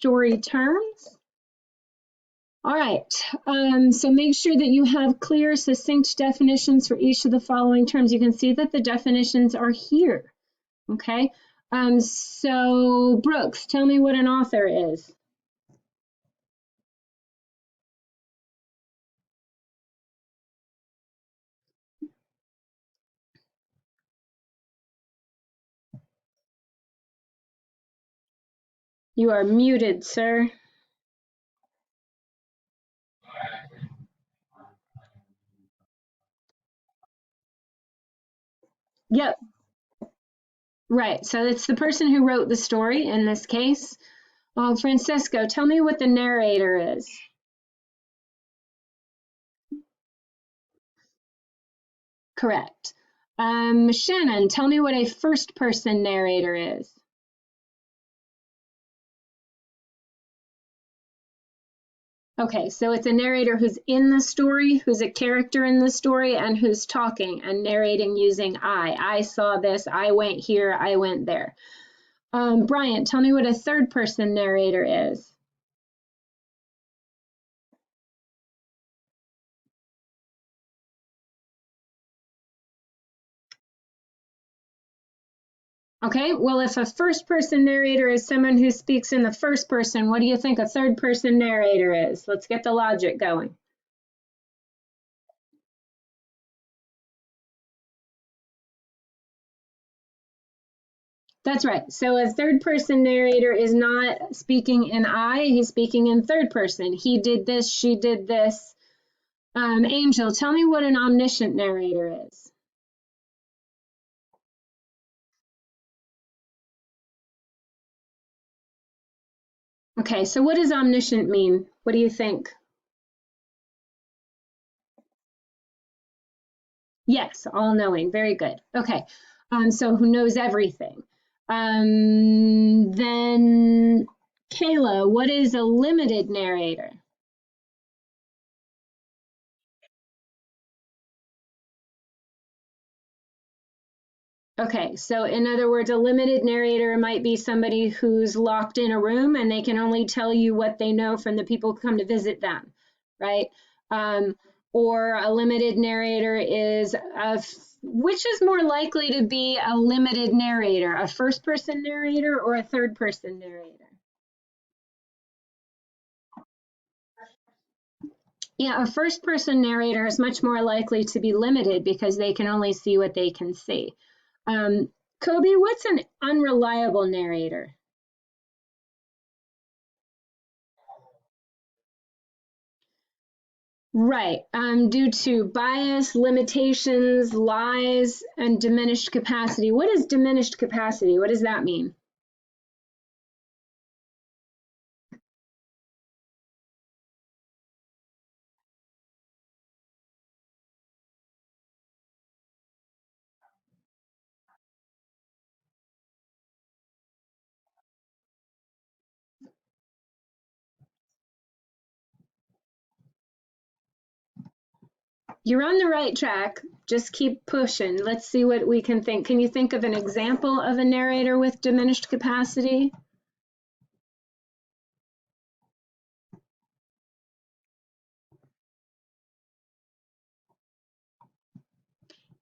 story terms. All right, so make sure that you have clear, succinct definitions for each of the following terms. You can see that the definitions are here, okay? So Brooks, tell me what an author is. You are muted, sir. Yep, right. So it's the person who wrote the story in this case. Francisco, tell me what the narrator is. Correct. Shannon, tell me what a first-person narrator is. Okay, so it's a narrator who's in the story, who's a character in the story, and who's talking and narrating using I. I saw this, I went here, I went there. Brian, tell me what a third-person narrator is. Okay, well, if a first-person narrator is someone who speaks in the first person, what do you think a third-person narrator is? Let's get the logic going. That's right. So a third-person narrator is not speaking in I, he's speaking in third person. He did this, she did this. Angel, tell me what an omniscient narrator is. Okay, so what does omniscient mean? What do you think? Yes, all-knowing. Very good. Okay, so who knows everything? Then Kayla, what is a limited narrator? Okay, so in other words, a limited narrator might be somebody who's locked in a room and they can only tell you what they know from the people who come to visit them, right? Or a limited narrator is which is more likely to be a limited narrator, a first-person narrator or a third-person narrator? Yeah, a first-person narrator is much more likely to be limited because they can only see what they can see. Kobe, what's an unreliable narrator? Right, due to bias, limitations, lies, and diminished capacity. What is diminished capacity? What does that mean? You're on the right track. Just keep pushing. Let's see what we can think. Can you think of an example of a narrator with diminished capacity?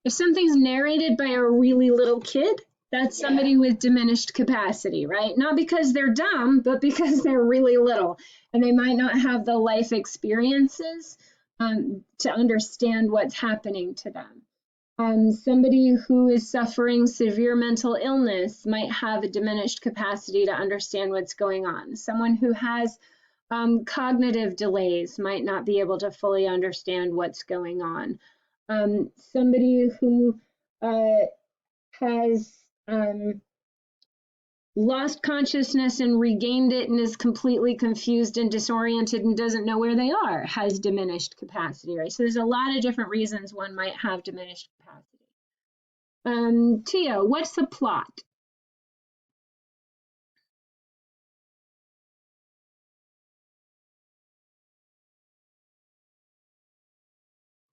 If something's narrated by a really little kid, that's somebody with diminished capacity, right? Not because they're dumb, but because they're really little and they might not have the life experiences to understand what's happening to them. Somebody who is suffering severe mental illness might have a diminished capacity to understand what's going on. Someone who has cognitive delays might not be able to fully understand what's going on. Somebody who has lost consciousness and regained it and is completely confused and disoriented and doesn't know where they are has diminished capacity, right? So there's a lot of different reasons one might have diminished capacity. Tia, what's the plot?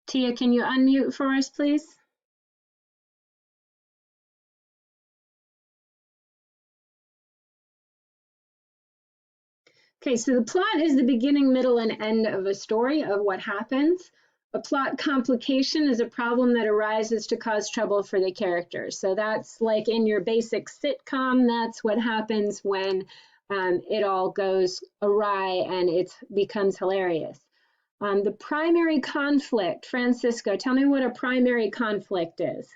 Tia, can you unmute for us, please? Okay, so the plot is the beginning, middle, and end of a story of what happens. A plot complication is a problem that arises to cause trouble for the characters. So that's like in your basic sitcom, that's what happens when it all goes awry and it becomes hilarious. The primary conflict, Francisco, tell me what a primary conflict is.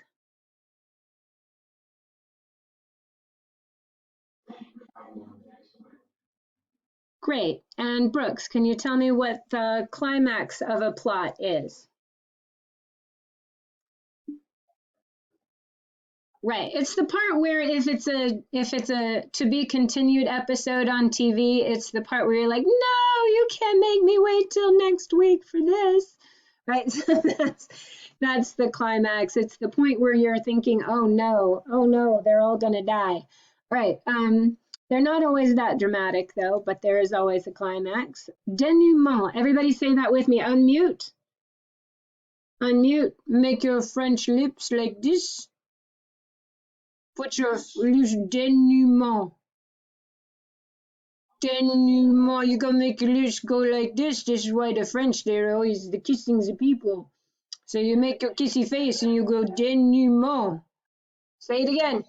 Great. And Brooks, can you tell me what the climax of a plot is? Right. It's the part where if it's a to be continued episode on TV, it's the part where you're like, no, you can't make me wait till next week for this. Right. So that's the climax. It's the point where you're thinking, oh no, they're all gonna die. Right. They're not always that dramatic though, but there is always a climax. Denouement. Everybody say that with me. Unmute. Unmute. Make your French lips like this. Put your lips denouement. Denouement. You gotta make your lips go like this. This is why the French, they're always the kissing the people. So you make your kissy face and you go denouement. Say it again.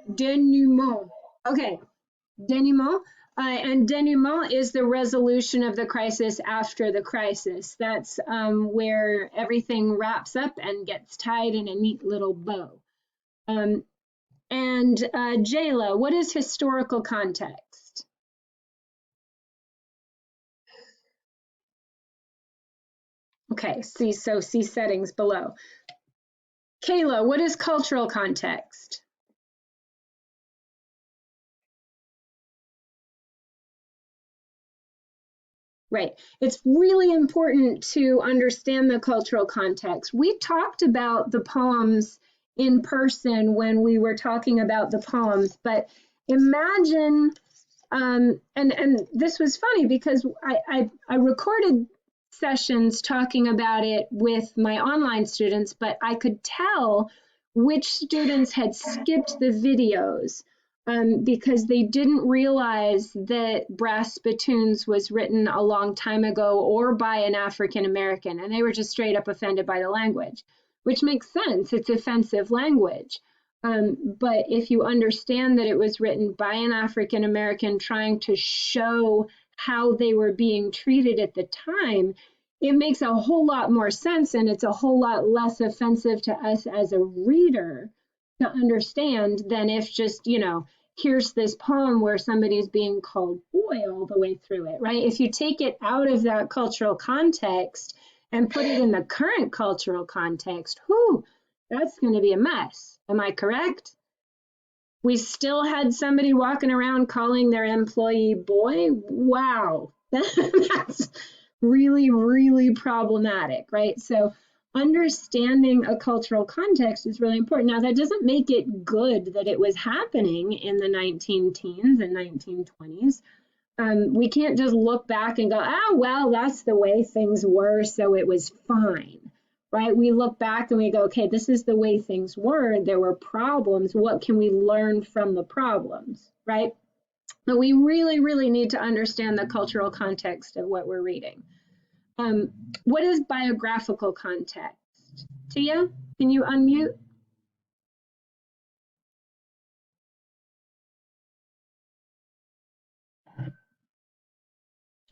Denouement. Okay. Denouement. And denouement is the resolution of the crisis after the crisis. That's where everything wraps up and gets tied in a neat little bow. And Jayla, what is historical context? Okay, see settings below. Kayla, what is cultural context? Right. It's really important to understand the cultural context. We talked about the poems in person when we were talking about the poems, but imagine, and this was funny because I recorded sessions talking about it with my online students, but I could tell which students had skipped the videos because they didn't realize that Brass Spittoons was written a long time ago or by an African American, and they were just straight up offended by the language, which makes sense. It's offensive language. But if you understand that it was written by an African American trying to show how they were being treated at the time, it makes a whole lot more sense, and it's a whole lot less offensive to us as a reader to understand than if just, here's this poem where somebody's being called boy all the way through it, right? If you take it out of that cultural context and put it in the current cultural context, that's going to be a mess. Am I correct? We still had somebody walking around calling their employee boy. Wow, that's really, really problematic, right? So understanding a cultural context is really important. Now, that doesn't make it good that it was happening in the 19-teens and 1920s. We can't just look back and go, well, that's the way things were, so it was fine, right? We look back and we go, okay, this is the way things were. There were problems. What can we learn from the problems, right? But we really, really need to understand the cultural context of what we're reading. What is biographical context? Tia, can you unmute?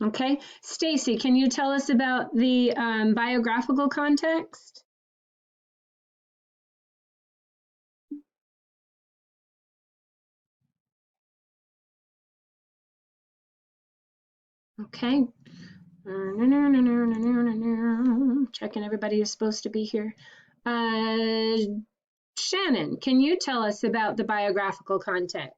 Okay. Stacy, can you tell us about the biographical context? Okay. Checking everybody is supposed to be here. Shannon, can you tell us about the biographical context?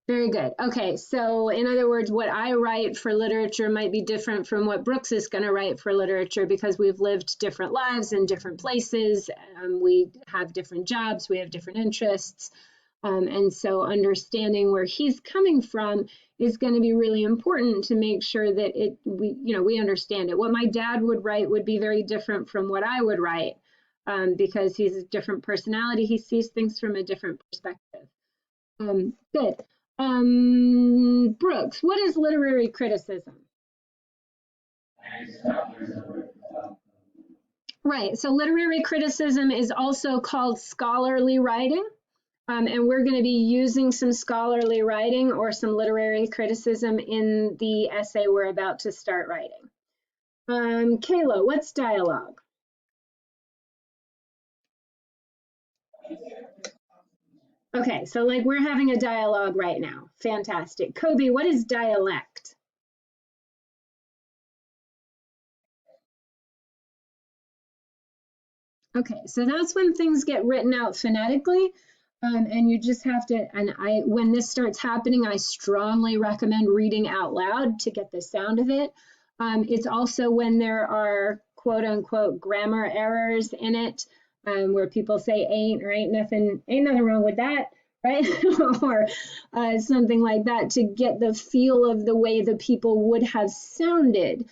Very good. Okay, so in other words, what I write for literature might be different from what Brooks is going to write for literature because we've lived different lives in different places. We have different jobs, we have different interests. And so understanding where he's coming from is going to be really important to make sure that we understand it. What my dad would write would be very different from what I would write. because he's a different personality. He sees things from a different perspective. Good. Brooks, what is literary criticism? Right, so literary criticism is also called scholarly writing, and we're going to be using some scholarly writing or some literary criticism in the essay we're about to start writing. Kayla, what's dialogue? Okay, so like we're having a dialogue right now. Fantastic. Kobe, what is dialect? Okay, so that's when things get written out phonetically, and you just have to, and when this starts happening, I strongly recommend reading out loud to get the sound of it. It's also when there are quote unquote grammar errors in it, where people say ain't or ain't nothing wrong with that, right? Or something like that to get the feel of the way the people would have sounded.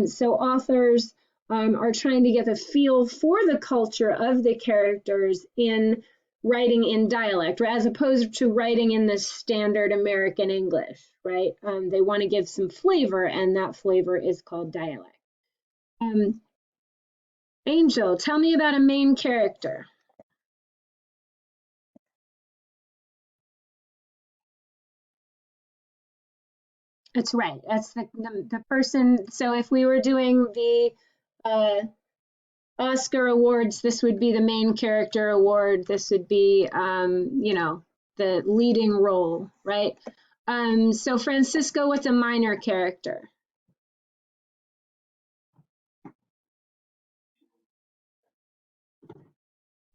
So authors are trying to get the feel for the culture of the characters in writing in dialect, as opposed to writing in the standard American English, right? They want to give some flavor, and that flavor is called dialect. Angel, tell me about a main character. That's right. That's the person. So if we were doing the Oscar awards, this would be the main character award. This would be, you know, the leading role, right? So Francisco, what's a minor character?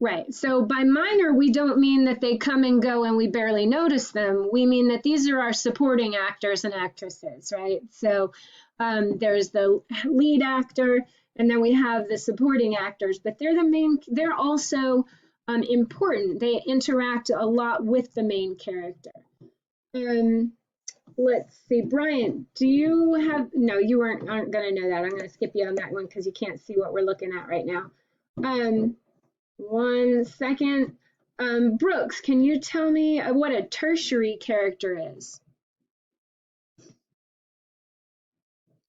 Right. So by minor, we don't mean that they come and go and we barely notice them. We mean that these are our supporting actors and actresses, right? So there's the lead actor, and then we have the supporting actors, but they're the main, they're also important. They interact a lot with the main character. Let's see, Brian, do you have, no, you aren't going to know that. I'm going to skip you on that one because you can't see what we're looking at right now. 1 second. Brooks, can you tell me what a tertiary character is?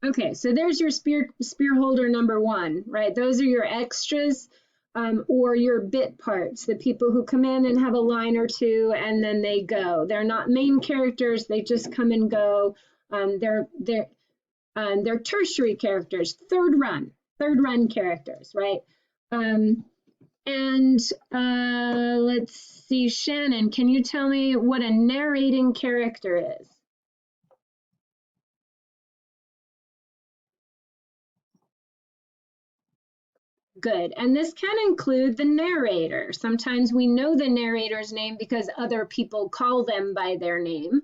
Okay, so there's your spear holder number 1, right? Those are your extras or your bit parts, the people who come in and have a line or two and then they go. They're not main characters, they just come and go. They're tertiary characters, third run characters, right? And let's see, Shannon, can you tell me what a narrating character is? Good. And this can include the narrator. Sometimes we know the narrator's name because other people call them by their name,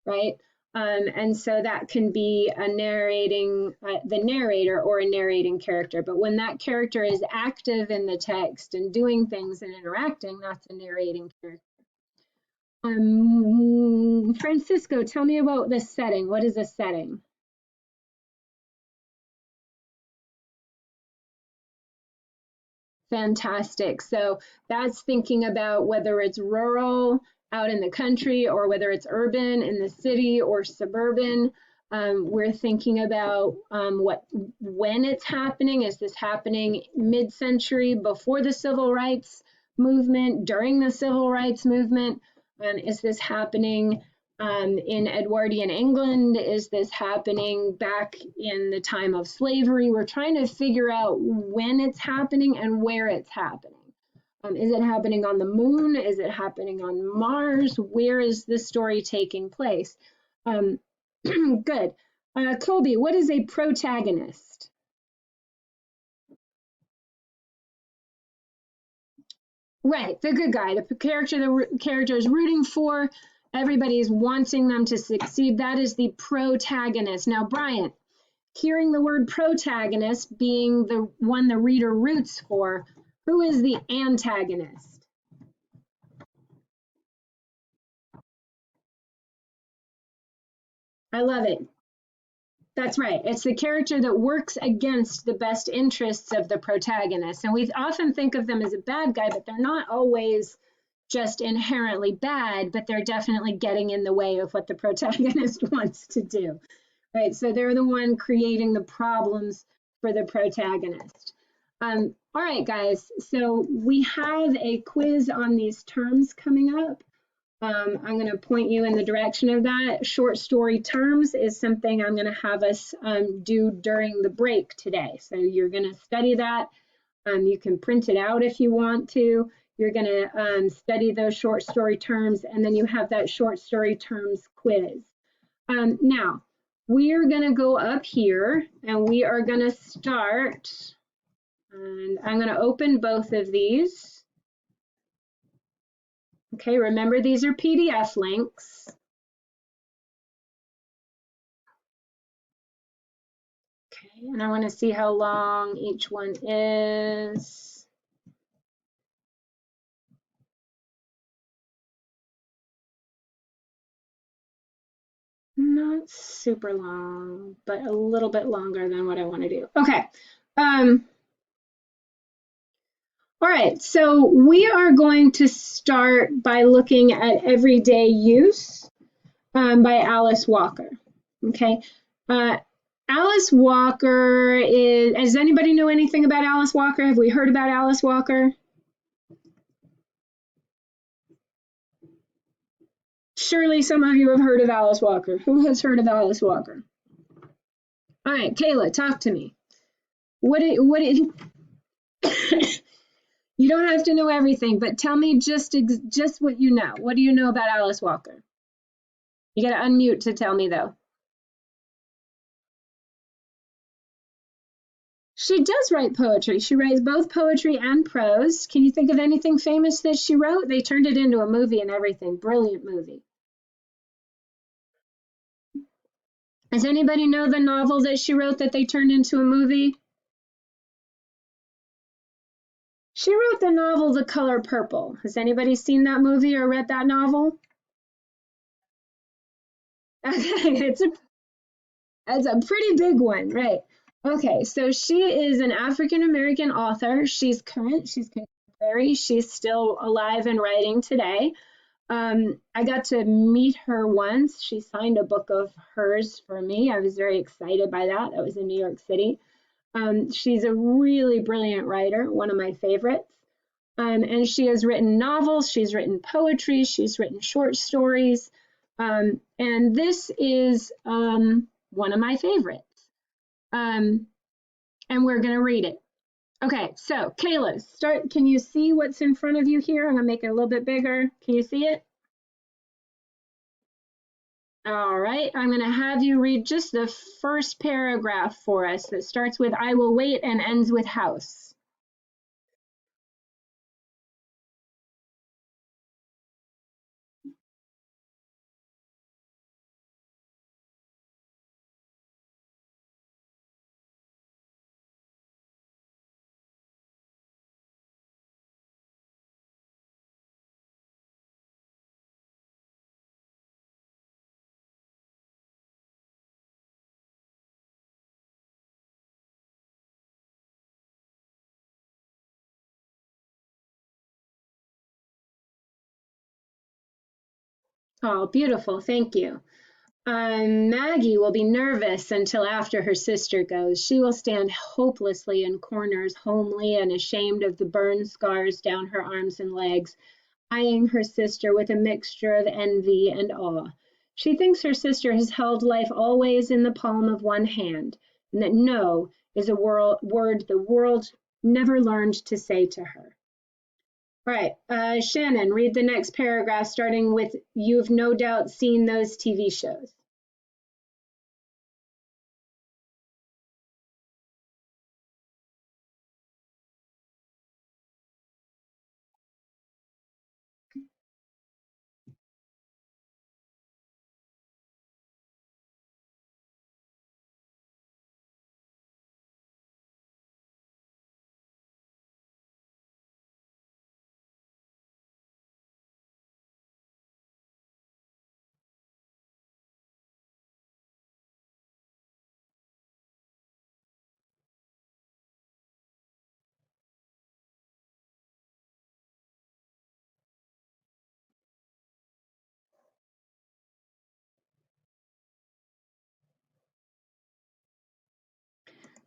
right? And so that can be a narrating, the narrator or a narrating character. But when that character is active in the text and doing things and interacting, that's a narrating character. Francisco, tell me about the setting. What is a setting? Fantastic. So that's thinking about whether it's rural out in the country or whether it's urban in the city or suburban. We're thinking about when it's happening. Is this happening mid-century, before the civil rights movement, during the civil rights movement? Is this happening in Edwardian England? Is this happening back in the time of slavery? We're trying to figure out when it's happening and where it's happening. Is it happening on the moon? Is it happening on Mars? Where is this story taking place? Good. Kobe, what is a protagonist? Right, the good guy, the character is rooting for, everybody's wanting them to succeed. That is the protagonist. Now, Brian, hearing the word protagonist being the one the reader roots for, who is the antagonist? I love it. That's right. It's the character that works against the best interests of the protagonist. And we often think of them as a bad guy, but they're not always just inherently bad, but they're definitely getting in the way of what the protagonist wants to do. Right? So they're the one creating the problems for the protagonist. All right, guys. So we have a quiz on these terms coming up. I'm going to point you in the direction of that. Short story terms is something I'm going to have us do during the break today. So you're going to study that. You can print it out if you want to. You're going to study those short story terms, and then you have that short story terms quiz. Now, we are going to go up here, and we are going to start, and I'm going to open both of these. Okay, remember these are PDF links. Okay, and I want to see how long each one is. Not super long, but a little bit longer than what I want to do. Okay. All right, so we are going to start by looking at Everyday Use by Alice Walker. Okay. Alice Walker is, does anybody know anything about Alice Walker? Have we heard about Alice Walker? Surely some of you have heard of Alice Walker. Who has heard of Alice Walker? All right, Kayla, talk to me. What you don't have to know everything, but tell me just what you know. What do you know about Alice Walker? You got to unmute to tell me, though. She does write poetry. She writes both poetry and prose. Can you think of anything famous that she wrote? They turned it into a movie and everything. Brilliant movie. Does anybody know the novel that she wrote that they turned into a movie? She wrote the novel The Color Purple. Has anybody seen that movie or read that novel? it's a pretty big one, right? Okay, so she is an African American author. She's current, she's contemporary, she's still alive and writing today. I got to meet her once. She signed a book of hers for me. I was very excited by that. That was in New York City. She's a really brilliant writer, one of my favorites. And she has written novels, she's written poetry, she's written short stories. And this is one of my favorites. And we're going to read it. Okay, so Kayla, start. Can you see what's in front of you here? I'm going to make it a little bit bigger. Can you see it? All right, I'm going to have you read just the first paragraph for us that starts with I will wait and ends with house. Oh, beautiful. Thank you. Maggie will be nervous until after her sister goes. She will stand hopelessly in corners, homely and ashamed of the burn scars down her arms and legs, eyeing her sister with a mixture of envy and awe. She thinks her sister has held life always in the palm of one hand, and that no is a word the world never learned to say to her. All right, Shannon, read the next paragraph starting with you've no doubt seen those TV shows.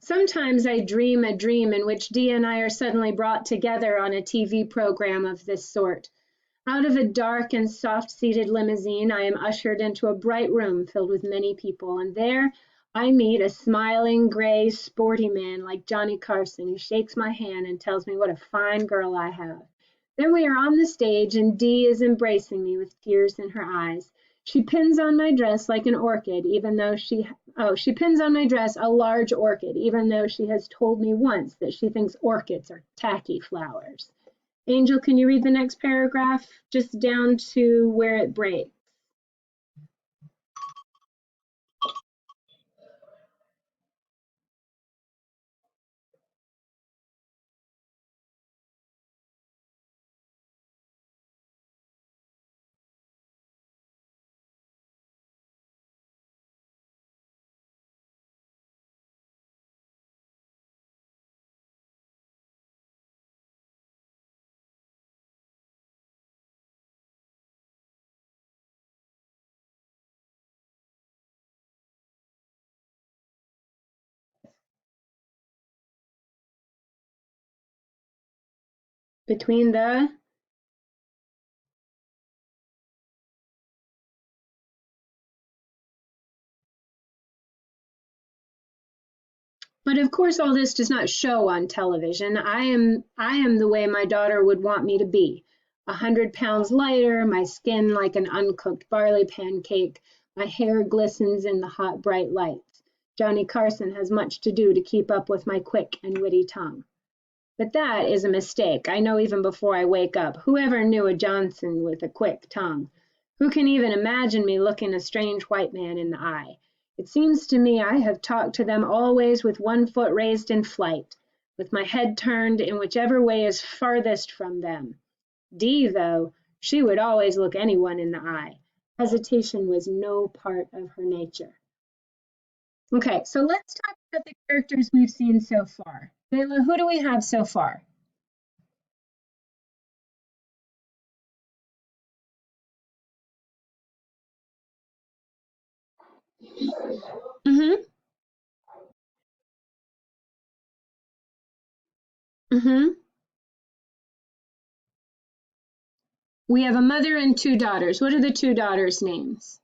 Sometimes I dream a dream in which Dee and I are suddenly brought together on a TV program of this sort. Out of a dark and soft-seated limousine, I am ushered into a bright room filled with many people, and there I meet a smiling, gray, sporty man like Johnny Carson who shakes my hand and tells me what a fine girl I have. Then we are on the stage, and Dee is embracing me with tears in her eyes. She pins on my dress like an orchid, even though she pins on my dress a large orchid, even though she has told me once that she thinks orchids are tacky flowers. Angel, can you read the next paragraph just down to where it breaks? Between the But of course all this does not show on television. I am the way my daughter would want me to be. 100 pounds lighter, my skin like an uncooked barley pancake, my hair glistens in the hot bright lights. Johnny Carson has much to do to keep up with my quick and witty tongue. But that is a mistake. I know even before I wake up. Whoever knew a Johnson with a quick tongue? Who can even imagine me looking a strange white man in the eye? It seems to me I have talked to them always with one foot raised in flight, with my head turned in whichever way is farthest from them. Dee, though, she would always look anyone in the eye. Hesitation was no part of her nature. Okay, so let's talk about the characters we've seen so far. Jayla, who do we have so far? Mm-hmm. Mm-hmm. We have a mother and two daughters. What are the two daughters' names?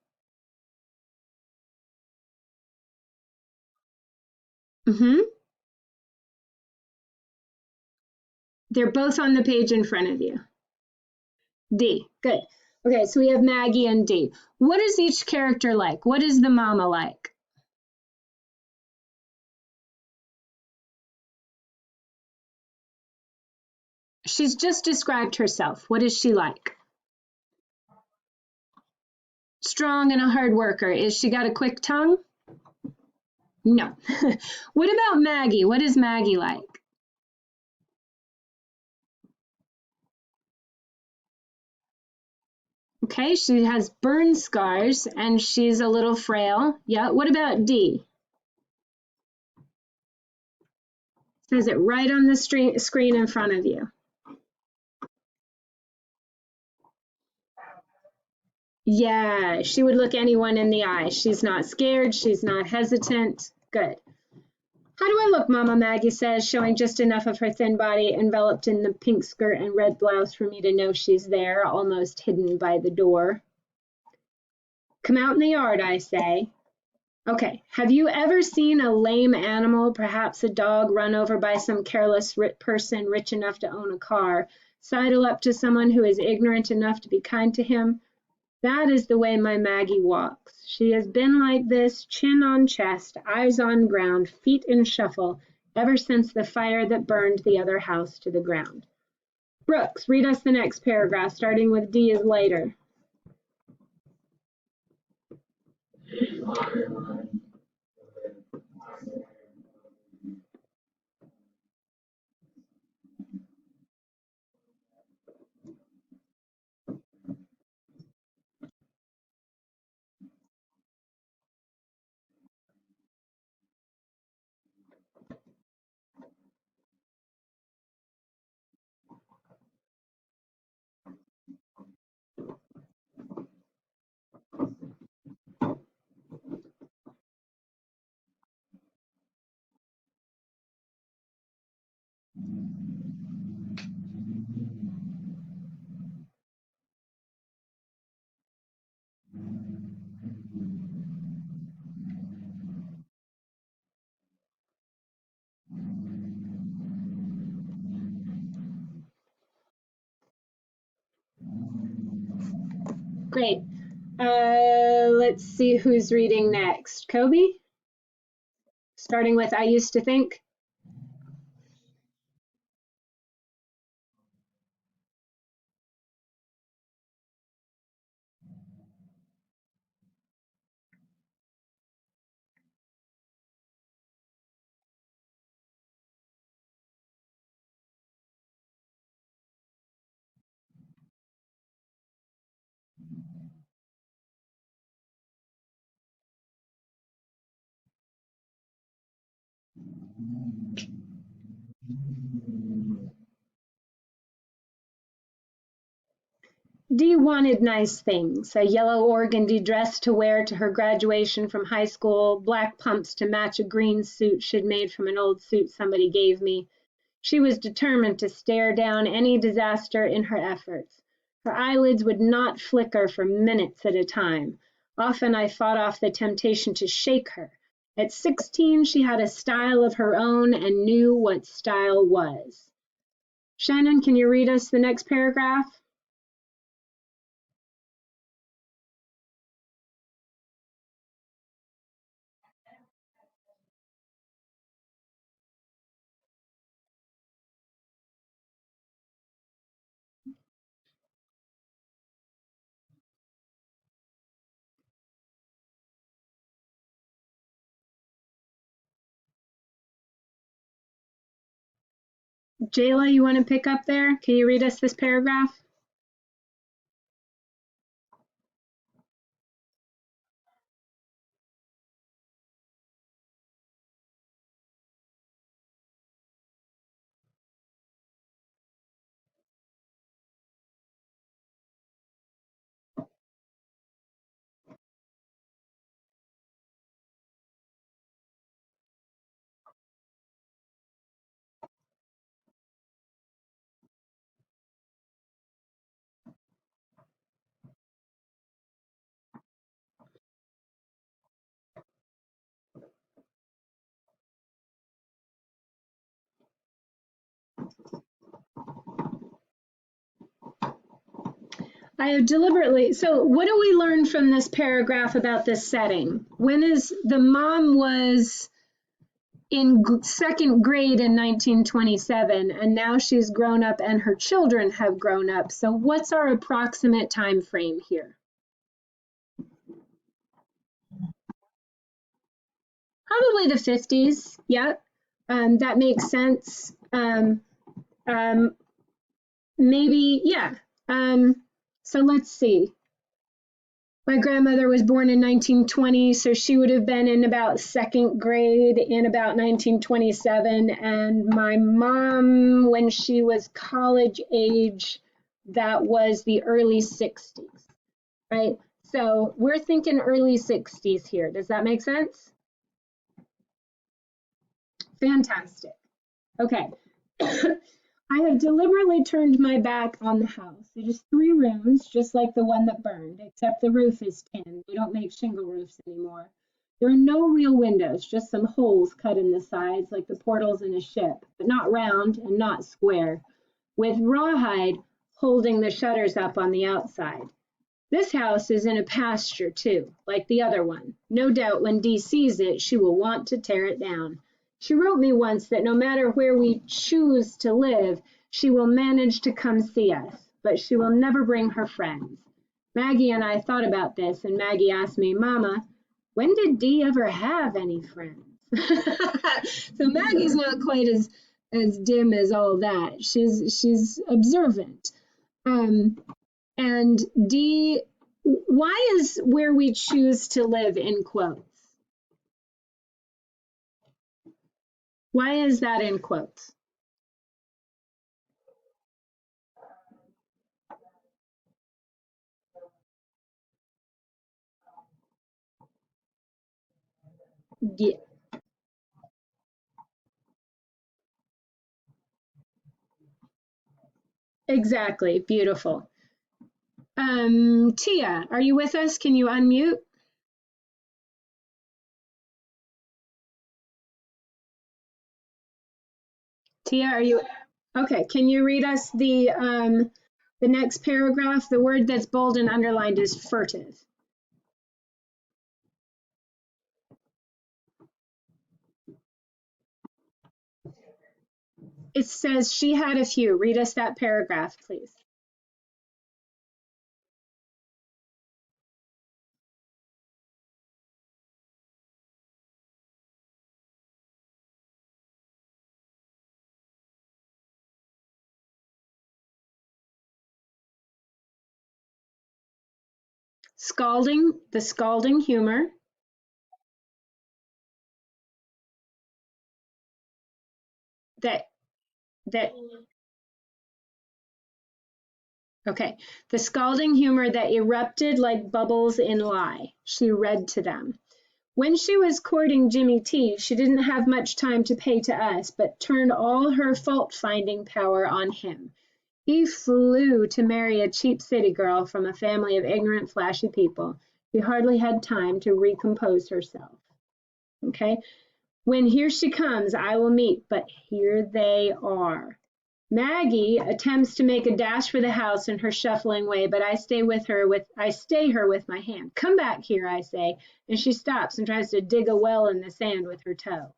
Mm-hmm. They're both on the page in front of you. D. Good. Okay, so we have Maggie and D. What is each character like? What is the mama like? She's just described herself. What is she like? Strong and a hard worker. Is she got a quick tongue? No. What about Maggie? What is Maggie like? Okay, she has burn scars and she's a little frail. Yeah, what about D? Says it right on the screen in front of you. Yeah, she would look anyone in the eye. She's not scared. She's not hesitant. Good. How do I look, Mama? Maggie says, showing just enough of her thin body enveloped in the pink skirt and red blouse for me to know she's there, almost hidden by the door. Come out in the yard, I say. Okay, have you ever seen a lame animal, perhaps a dog, run over by some careless person rich enough to own a car, sidle up to someone who is ignorant enough to be kind to him? That is the way my Maggie walks. She has been like this, chin on chest, eyes on ground, feet in shuffle, ever since the fire that burned the other house to the ground. Brooks, read us the next paragraph, starting with D is later. Great. Let's see who's reading next. Kobe, starting with I Used to Think. Dee wanted nice things, a yellow organdy dress to wear to her graduation from high school, black pumps to match a green suit she'd made from an old suit somebody gave me. She was determined to stare down any disaster in her efforts. Her eyelids would not flicker for minutes at a time. Often I fought off the temptation to shake her. At 16, she had a style of her own and knew what style was. Shannon, can you read us the next paragraph? Jayla, you want to pick up there? Can you read us this paragraph? I have deliberately, so what do we learn from this paragraph about this setting? When is the mom was in second grade in 1927, and now she's grown up and her children have grown up. So what's our approximate time frame here? Probably the 50s. Yep. That makes sense. Um, maybe, yeah. So let's see. My grandmother was born in 1920, so she would have been in about second grade in about 1927. And my mom, when she was college age, that was the early 60s, right? So we're thinking early 60s here. Does that make sense? Fantastic. Okay. I have deliberately turned my back on the house. It is 3 rooms, just like the one that burned, except the roof is tin. We don't make shingle roofs anymore. There are no real windows, just some holes cut in the sides like the portals in a ship, but not round and not square, with rawhide holding the shutters up on the outside. This house is in a pasture, too, like the other one. No doubt when Dee sees it, she will want to tear it down. She wrote me once that no matter where we choose to live, she will manage to come see us, but she will never bring her friends. Maggie and I thought about this, and Maggie asked me, Mama, when did Dee ever have any friends? So Maggie's not quite as dim as all that. She's observant. And Dee, why is where we choose to live in quotes? Why is that in quotes? Yeah. Exactly. Beautiful. Tia, are you with us? Can you unmute? Tia, are you okay? Can you read us the next paragraph? The word that's bold and underlined is furtive. It says she had a few. Read us that paragraph, please. Scalding, the scalding humor that that okay, the scalding humor that erupted like bubbles in lye. She read to them. When she was courting Jimmy T, she didn't have much time to pay to us, but turned all her fault-finding power on him. He flew to marry a cheap city girl from a family of ignorant, flashy people. She hardly had time to recompose herself. Okay? When here she comes, I will meet, but here they are. Maggie attempts to make a dash for the house in her shuffling way, but I stay her with my hand. Come back here, I say, and she stops and tries to dig a well in the sand with her toe.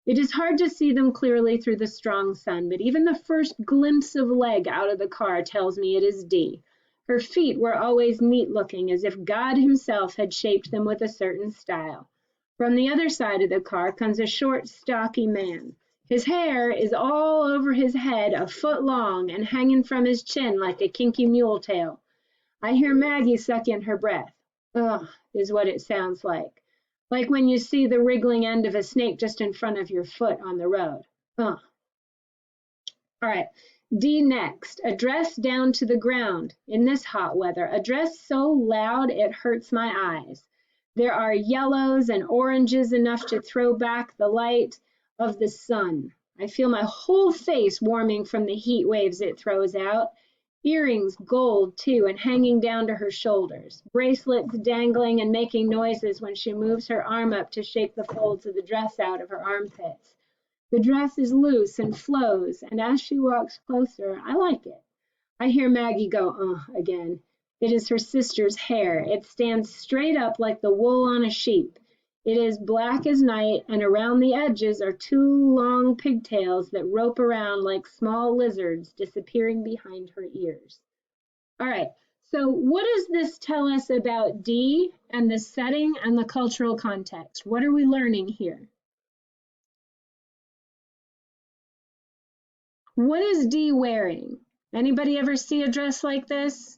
It is hard to see them clearly through the strong sun, but even the first glimpse of leg out of the car tells me it is Dee. Her feet were always neat looking, as if God himself had shaped them with a certain style. From the other side of the car comes a short, stocky man. His hair is all over his head, a foot long, and hanging from his chin like a kinky mule tail. I hear Maggie suck in her breath. Ugh, is what it sounds like when you see the wriggling end of a snake just in front of your foot on the road. Ugh. All right. D next. A dress down to the ground in this hot weather. A dress so loud it hurts my eyes. There are yellows and oranges enough to throw back the light of the sun. I feel my whole face warming from the heat waves it throws out. Earrings, gold too, and hanging down to her shoulders. Bracelets dangling and making noises when she moves her arm up to shake the folds of the dress out of her armpits. The dress is loose and flows, and as she walks closer, I like it. I hear Maggie go, again. It is her sister's hair. It stands straight up like the wool on a sheep. It is black as night, and around the edges are two long pigtails that rope around like small lizards, disappearing behind her ears. All right, so what does this tell us about Dee and the setting and the cultural context? What are we learning here? What is Dee wearing? Anybody ever see a dress like this?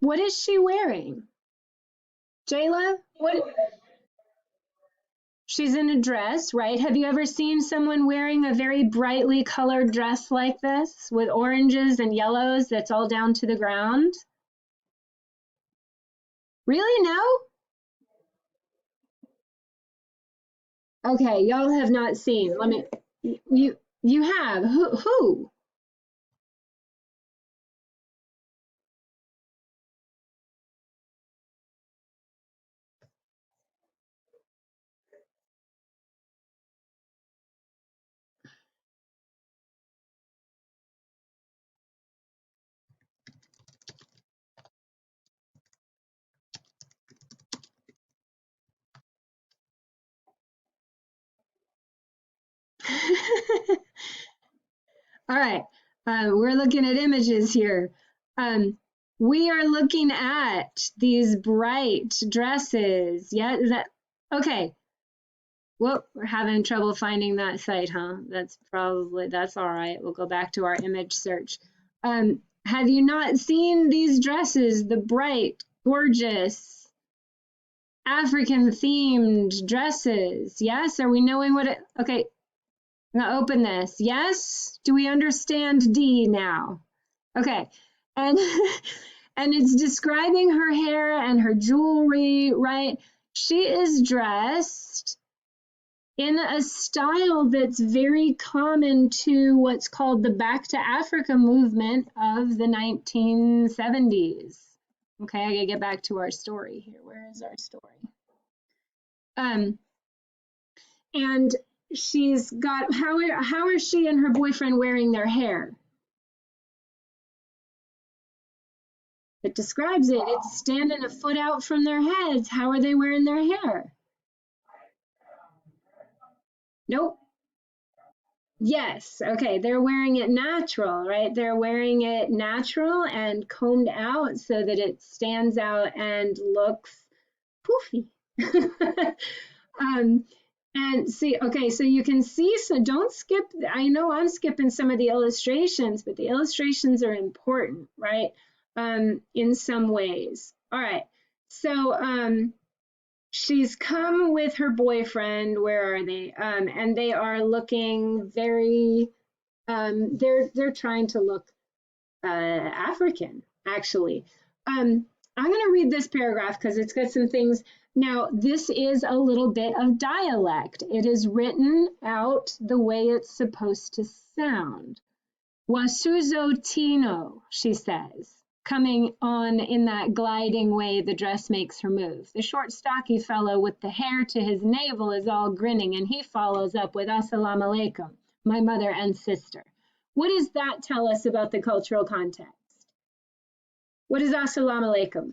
What is she wearing? Jayla, what? She's in a dress, right? Have you ever seen someone wearing a very brightly colored dress like this with oranges and yellows that's all down to the ground? Really? No? Okay, y'all have not seen. Let me you have. Who? All right, we're looking at images here. Um, we are looking at these bright dresses. Yeah, is that okay? Well, we're having trouble finding that site, huh? That's all right. We'll go back to our image search. Have you not seen these dresses? The bright, gorgeous, African themed dresses. Yes, are we knowing what it? Okay, I'm gonna open this. Yes, do we understand D now? Okay, and And it's describing her hair and her jewelry, right? She is dressed in a style that's very common to what's called the Back to Africa movement of the 1970s. Okay, I gotta get back to our story here. Where is our story? And she's got, how are she and her boyfriend wearing their hair? It describes it. It's standing a foot out from their heads. How are they wearing their hair? Nope. Yes. Okay. They're wearing it natural, right? They're wearing it natural and combed out so that it stands out and looks poofy. And see, okay, so you can see, so don't skip. I know I'm skipping some of the illustrations, but the illustrations are important, right? In some ways. All right. So she's come with her boyfriend. Where are they? And they are looking very, they're trying to look African, actually. I'm going to read this paragraph because it's got some things. Now, this is a little bit of dialect. It is written out the way it's supposed to sound. Wasuzo Tino, she says, coming on in that gliding way the dress makes her move. The short, stocky fellow with the hair to his navel is all grinning, and he follows up with Assalamu alaikum, my mother and sister. What does that tell us about the cultural context? What is Assalamu alaikum?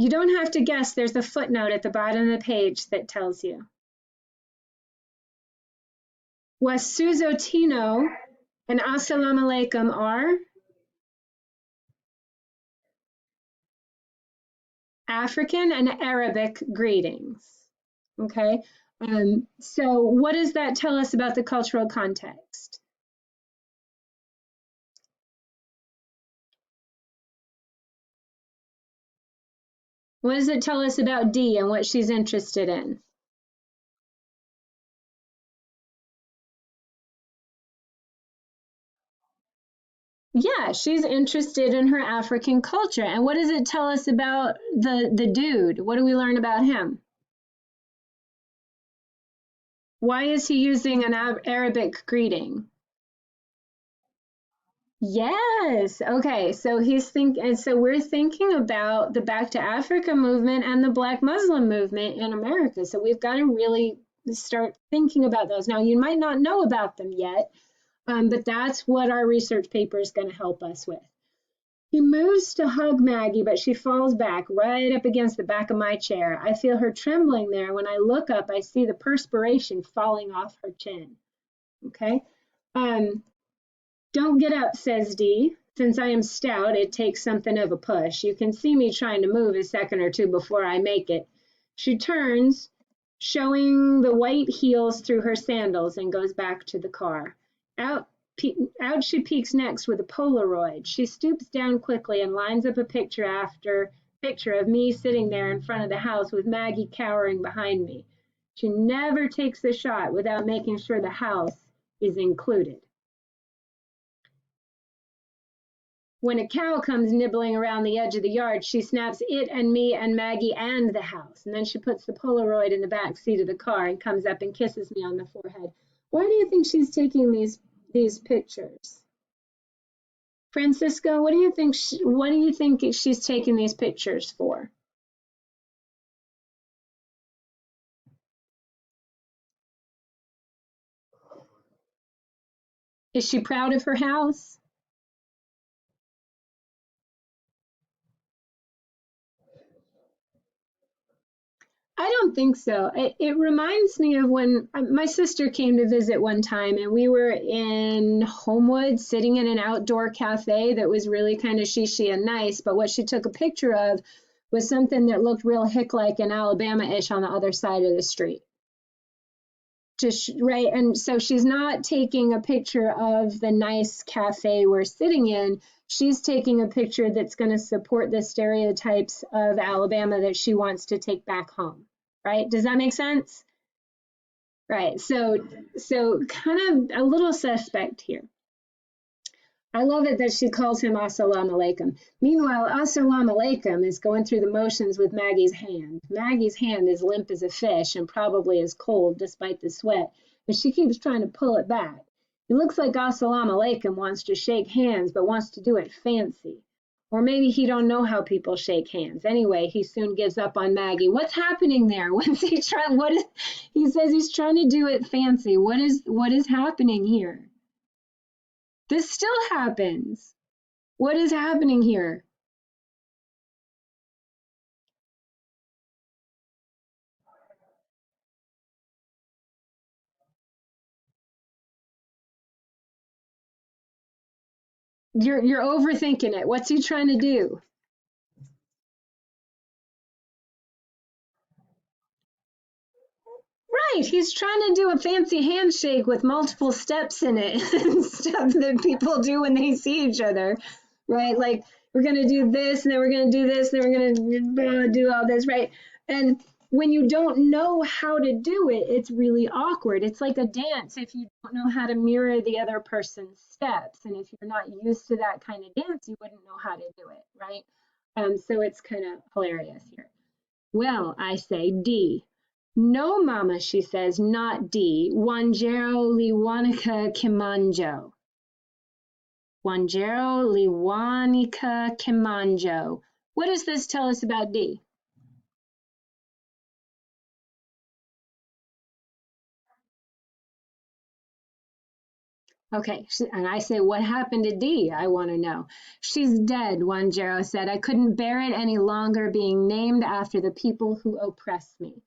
You don't have to guess. There's a footnote at the bottom of the page that tells you. Wasuzotino and Assalamu alaikum are African and Arabic greetings. Okay, so what does that tell us about the cultural context? What does it tell us about Dee and what she's interested in? Yeah, she's interested in her African culture. And what does it tell us about the dude? What do we learn about him? Why is he using an Arabic greeting? Yes. Okay. So we're thinking about the Back to Africa movement and the Black Muslim movement in America. So we've got to really start thinking about those. Now, you might not know about them yet, but that's what our research paper is going to help us with. He moves to hug Maggie, but she falls back right up against the back of my chair. I feel her trembling there. When I look up, I see the perspiration falling off her chin. Okay. Don't get up, says Dee. Since I am stout, it takes something of a push. You can see me trying to move a second or two before I make it. She turns, showing the white heels through her sandals, and goes back to the car. Out she peeks next with a Polaroid. She stoops down quickly and lines up a picture of me sitting there in front of the house with Maggie cowering behind me. She never takes the shot without making sure the house is included. When a cow comes nibbling around the edge of the yard, she snaps it and me and Maggie and the house. And then she puts the Polaroid in the back seat of the car and comes up and kisses me on the forehead. Why do you think she's taking these pictures? Francisco, what do you think she's taking these pictures for? Is she proud of her house? I don't think so. It reminds me of when my sister came to visit one time, and we were in Homewood sitting in an outdoor cafe that was really kind of shishi and nice, but what she took a picture of was something that looked real hick-like and Alabama-ish on the other side of the street. right? And so she's not taking a picture of the nice cafe we're sitting in. She's taking a picture that's going to support the stereotypes of Alabama that she wants to take back home, right? Does that make sense? Right. So kind of a little suspect here. I love it that she calls him Assalamu alaikum. Meanwhile, Assalamu alaikum is going through the motions with Maggie's hand. Maggie's hand is limp as a fish and probably is cold despite the sweat, but she keeps trying to pull it back. It looks like Assalamu alaikum wants to shake hands, but wants to do it fancy. Or maybe he don't know how people shake hands. Anyway, he soon gives up on Maggie. What's happening there? What's he trying? He says he's trying to do it fancy. What is happening here? This still happens. What is happening here? You're overthinking it. What's he trying to do? Right, he's trying to do a fancy handshake with multiple steps in it and stuff that people do when they see each other, right? Like, we're going to do this, and then we're going to do this, and then we're going to do all this, right? And when you don't know how to do it, it's really awkward. It's like a dance if you don't know how to mirror the other person's steps. And if you're not used to that kind of dance, you wouldn't know how to do it, right? So it's kind of hilarious here. Well, I say D. No, Mama, she says, not D. Wanjero Liwanika Kimanjo. Wanjero Liwanika Kimanjo. What does this tell us about D? Okay, and I say, what happened to Dee? I want to know. She's dead, Wanjero said. I couldn't bear it any longer being named after the people who oppress me.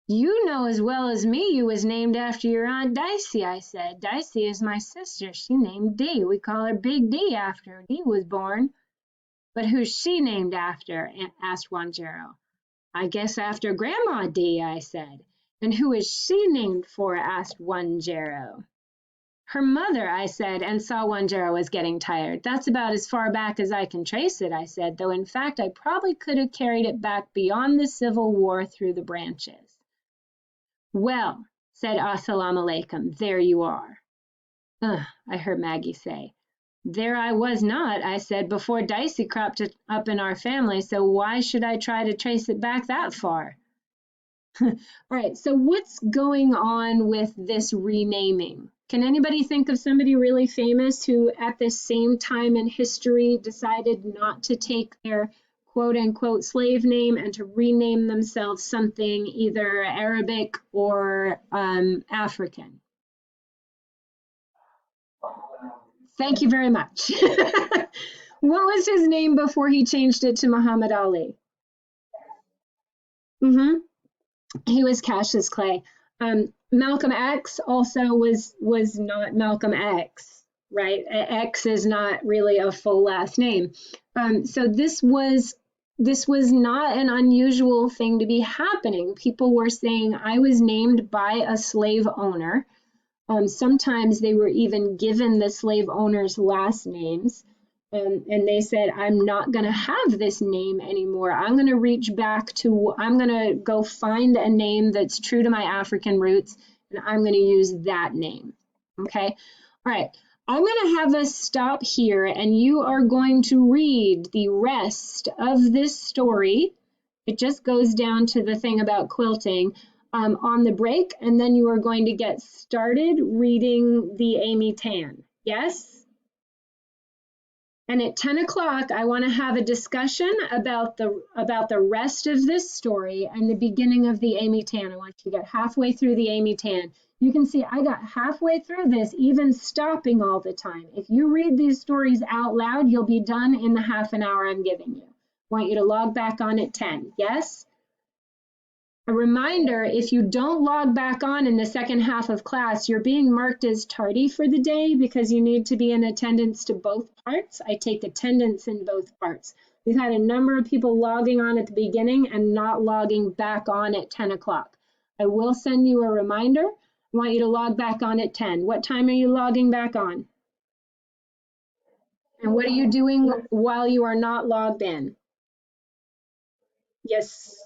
You know as well as me you was named after your Aunt Dicey, I said. Dicey is my sister. She named Dee. We call her Big D after Dee was born. But who's she named after? Asked Wanjero. I guess after Grandma Dee, I said. And who is she named for? Asked Wanjero. Her mother, I said, and saw Wanjero was getting tired. That's about as far back as I can trace it, I said, though in fact I probably could have carried it back beyond the Civil War through the branches. Well, said Assalamu alaikum, there you are. I heard Maggie say. There I was not, I said, before Dicey cropped up in our family, so why should I try to trace it back that far? All right, so what's going on with this renaming? Can anybody think of somebody really famous who at the same time in history decided not to take their quote-unquote slave name and to rename themselves something either Arabic or African? Thank you very much. What was his name before he changed it to Muhammad Ali? He was Cassius Clay. Malcolm X also was not Malcolm X, right? X is not really a full last name. So this was not an unusual thing to be happening. People were saying, I was named by a slave owner. Sometimes they were even given the slave owner's last names. And they said, I'm not going to have this name anymore. I'm going to reach back to, I'm going to go find a name that's true to my African roots, and I'm going to use that name. Okay. All right. I'm going to have us stop here, and you are going to read the rest of this story. It just goes down to the thing about quilting on the break, and then you are going to get started reading the Amy Tan. Yes? And at 10 o'clock, I want to have a discussion about the rest of this story and the beginning of the Amy Tan. I want you to get halfway through the Amy Tan. You can see I got halfway through this, even stopping all the time. If you read these stories out loud, you'll be done in the half an hour I'm giving you. I want you to log back on at 10. Yes? A reminder, if you don't log back on in the second half of class, you're being marked as tardy for the day because you need to be in attendance to both parts. I take attendance in both parts. We've had a number of people logging on at the beginning and not logging back on at 10 o'clock. I will send you a reminder. I want you to log back on at 10. What time are you logging back on? And what are you doing while you are not logged in? Yes.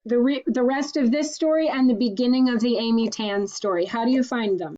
The rest of this story and the beginning of the Amy Tan story. How do you find them?